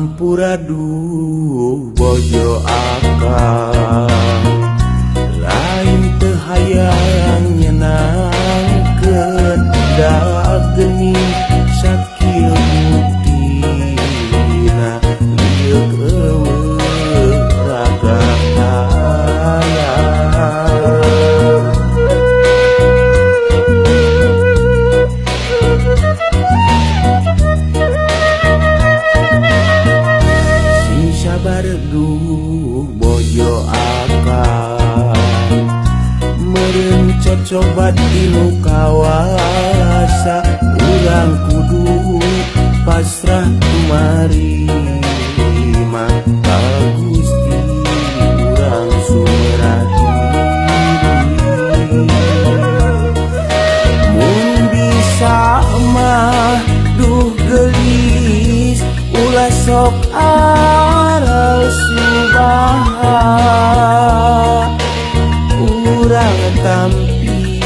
Sampuraduh bojo akang lain teu hayang nyenangkeun budak geuning sakieu buktina liuk eueuh raga hayang. Sing sabar duh bojo akang meureun cocobat dinu kawasa urang kudu pasrah tumarima ka Gusti urang sumrah diri. Mun bisa mah duh geulis ulah sok aral subaha urang tampi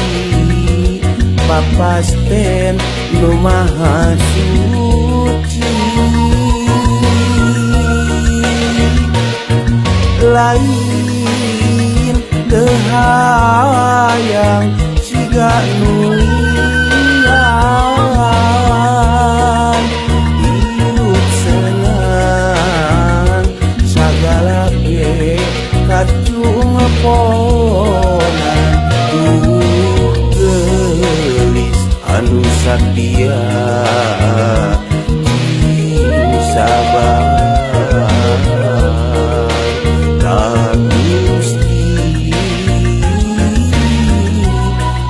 papasten nu maha suci. Lain teu hayang siga nu lian hirup senang sagala ge kacungponan duh geulis anu satia jing sabar ka Gusti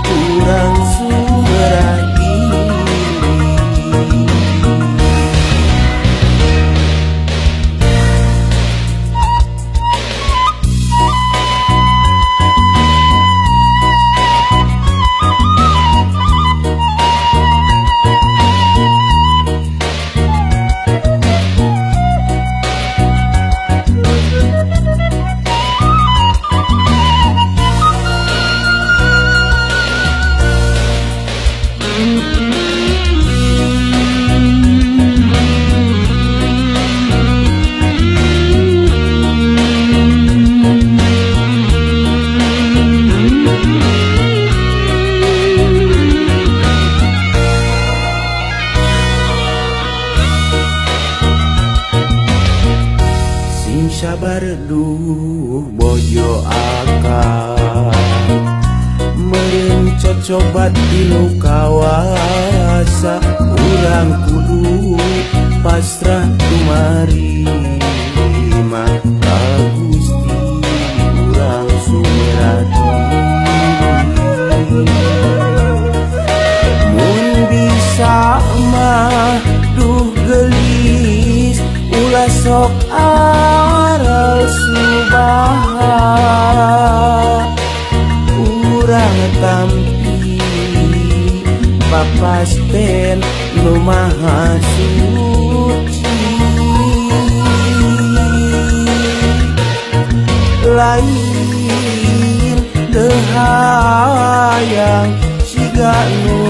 urang sumrah diri. Sing sabar duh bojo akang meureun cocobat dinu kawasa urang kudu pasrah tumarima ka Gusti urang sumrah diri. Mun bisa mah duh geulis ulah sok aral subaha urang tampi papasten nu maha suci. Lain teu hayang siga nu